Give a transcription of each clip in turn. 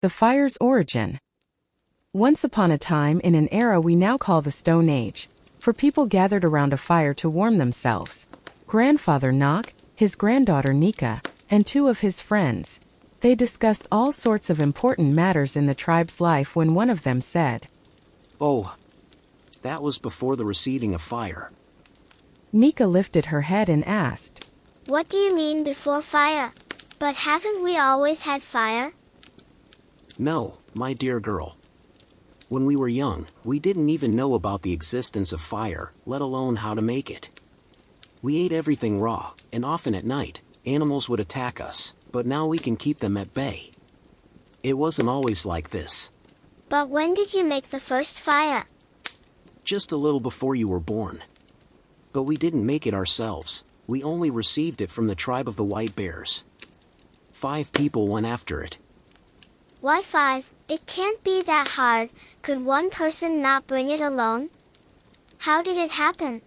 The fire's origin. Once upon a time in an era we now call the Stone Age, for people gathered around a fire to warm themselves. Grandfather Nok, his granddaughter Nika, and two of his friends. They discussed all sorts of important matters in the tribe's life when one of them said, "Oh, that was before the receding of fire." Nika lifted her head and asked, "What do you mean before fire? But haven't we always had fire?" "No, my dear girl. When we were young, we didn't even know about the existence of fire, let alone how to make it. We ate everything raw, and often at night, animals would attack us, but now we can keep them at bay. It wasn't always like this. But when did you make the first fire?" Just a little before you were born. But we didn't make it ourselves, we only received it from the tribe of the White Bears. 5 people went after it." "Why 5? It can't be that hard. Could one person not bring it alone? How did it happen?"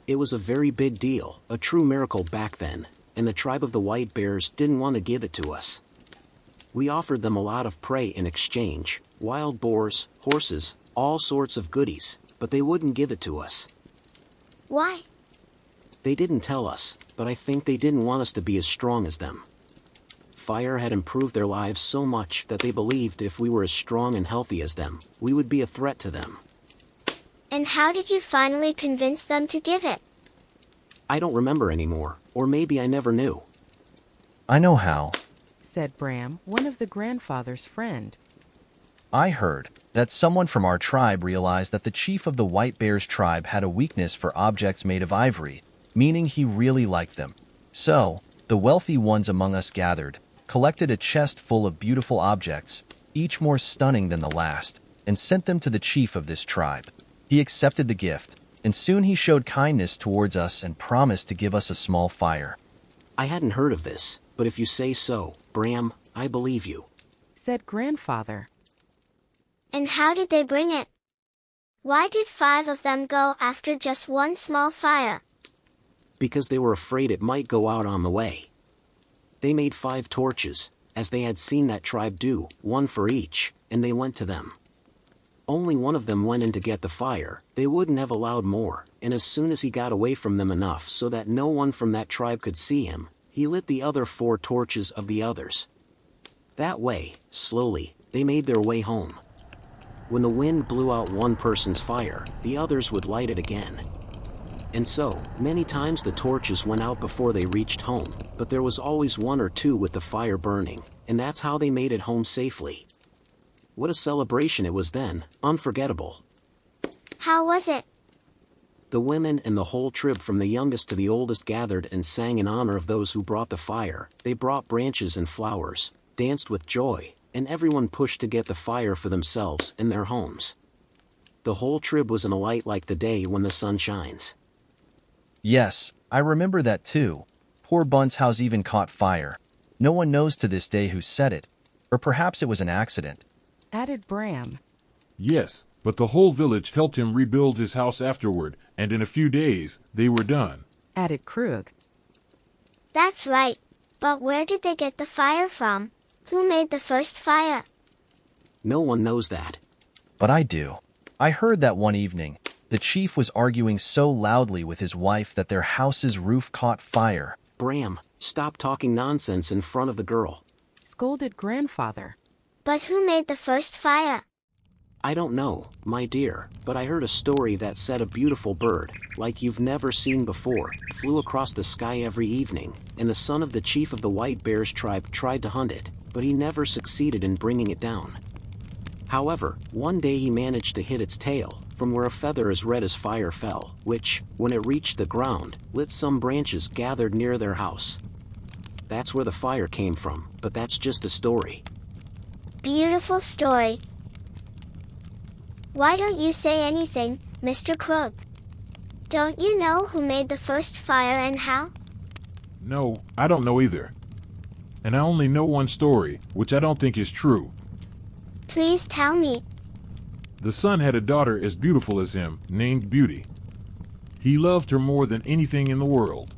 It was a very big deal, a true miracle back then, and the tribe of the White Bears didn't want to give it to us. We offered them a lot of prey in exchange, wild boars, horses, all sorts of goodies, but they wouldn't give it to us. "Why?" They didn't tell us, but I think they didn't want us to be as strong as them. Fire had improved their lives so much that they believed if we were as strong and healthy as them, we would be a threat to them. "And how did you finally convince them to give it?" I don't remember anymore, or maybe I never knew. I know how. said Bram, one of the grandfather's friend. I heard that someone from our tribe realized that the chief of the White Bears tribe had a weakness for objects made of ivory, meaning he really liked them. So, the wealthy ones among us gathered, collected a chest full of beautiful objects, each more stunning than the last, and sent them to the chief of this tribe. He accepted the gift, and soon he showed kindness towards us and promised to give us a small fire. I hadn't heard of this, but if you say so, Bram, I believe you, said Grandfather. "And how did they bring it? Why did 5 of them go after just one small fire?" Because they were afraid it might go out on the way. They made 5 torches, as they had seen that tribe do, 1 for each, and they went to them. Only one of them went in to get the fire. They wouldn't have allowed more, and as soon as he got away from them enough so that no one from that tribe could see him, he lit the other 4 torches of the others. That way, slowly, they made their way home. When the wind blew out one person's fire, the others would light it again. And so, many times the torches went out before they reached home, but there was always 1 or 2 with the fire burning, and that's how they made it home safely. What a celebration it was then, unforgettable. "How was it?" The women and the whole tribe from the youngest to the oldest gathered and sang in honor of those who brought the fire. They brought branches and flowers, danced with joy, and everyone pushed to get the fire for themselves and their homes. The whole tribe was in a light like the day when the sun shines. Yes, I remember that too. Poor Bunt's house even caught fire. No one knows to this day who set it, or perhaps it was an accident, added Bram. Yes, but the whole village helped him rebuild his house afterward, and in a few days, they were done, added Krug. "That's right. But where did they get the fire from? Who made the first fire?" No one knows that. But I do. I heard that one evening, the chief was arguing so loudly with his wife that their house's roof caught fire. Bram, stop talking nonsense in front of the girl, scolded Grandfather. "But who made the first fire?" I don't know, my dear, but I heard a story that said a beautiful bird, like you've never seen before, flew across the sky every evening, and the son of the chief of the White Bears tribe tried to hunt it, but he never succeeded in bringing it down. However, one day he managed to hit its tail, from where a feather as red as fire fell, which, when it reached the ground, lit some branches gathered near their house. That's where the fire came from, but that's just a story. "Beautiful story. Why don't you say anything, Mr. Krug? Don't you know who made the first fire and how?" No, I don't know either. And I only know one story, which I don't think is true. "Please tell me." The son had a daughter as beautiful as him, named Beauty. He loved her more than anything in the world.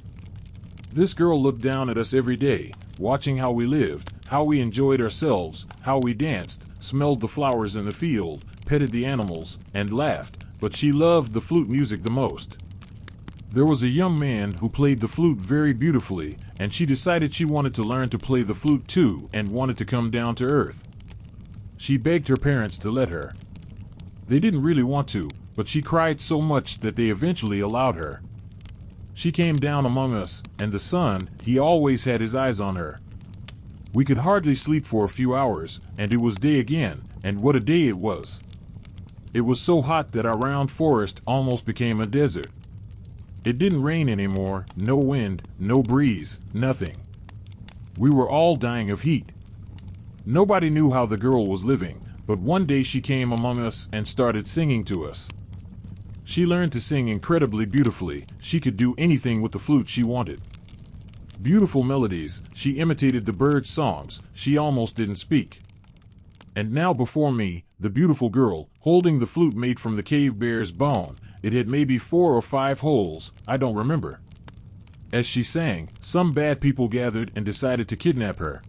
This girl looked down at us every day, watching how we lived, how we enjoyed ourselves, how we danced, smelled the flowers in the field, petted the animals, and laughed, but she loved the flute music the most. There was a young man who played the flute very beautifully, and she decided she wanted to learn to play the flute too and wanted to come down to earth. She begged her parents to let her. They didn't really want to, but she cried so much that they eventually allowed her. She came down among us, and the sun, he always had his eyes on her. We could hardly sleep for a few hours, and it was day again, and what a day it was. It was so hot that our round forest almost became a desert. It didn't rain anymore, no wind, no breeze, nothing. We were all dying of heat. Nobody knew how the girl was living, but one day she came among us and started singing to us. She learned to sing incredibly beautifully. She could do anything with the flute she wanted. Beautiful melodies, she imitated the birds' songs, she almost didn't speak. And now before me, the beautiful girl, holding the flute made from the cave bear's bone. It had maybe 4 or 5 holes, I don't remember. As she sang, some bad people gathered and decided to kidnap her.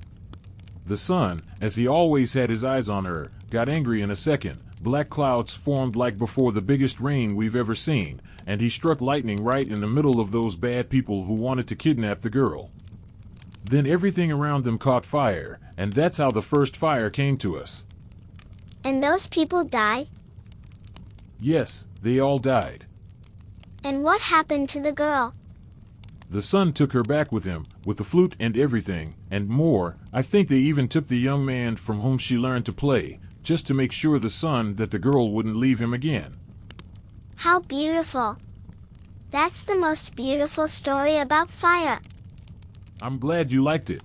The sun, as he always had his eyes on her, got angry in a second. Black clouds formed like before the biggest rain we've ever seen, and he struck lightning right in the middle of those bad people who wanted to kidnap the girl. Then everything around them caught fire, and that's how the first fire came to us. And those people died? Yes, they all died. And what happened to the girl? The sun took her back with him, with the flute and everything, and more. I think they even took the young man from whom she learned to play, just to make sure the sun that the girl wouldn't leave him again. How beautiful. That's the most beautiful story about fire. I'm glad you liked it.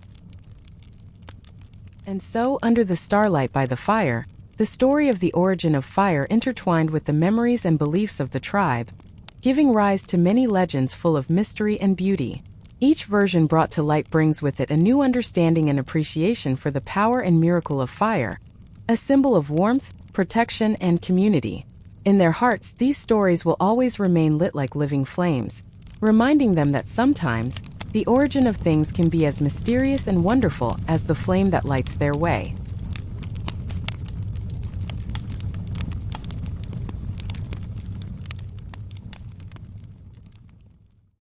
And so, under the starlight by the fire, the story of the origin of fire intertwined with the memories and beliefs of the tribe, giving rise to many legends full of mystery and beauty. Each version brought to light brings with it a new understanding and appreciation for the power and miracle of fire, a symbol of warmth, protection, and community. In their hearts, these stories will always remain lit like living flames, reminding them that sometimes, the origin of things can be as mysterious and wonderful as the flame that lights their way.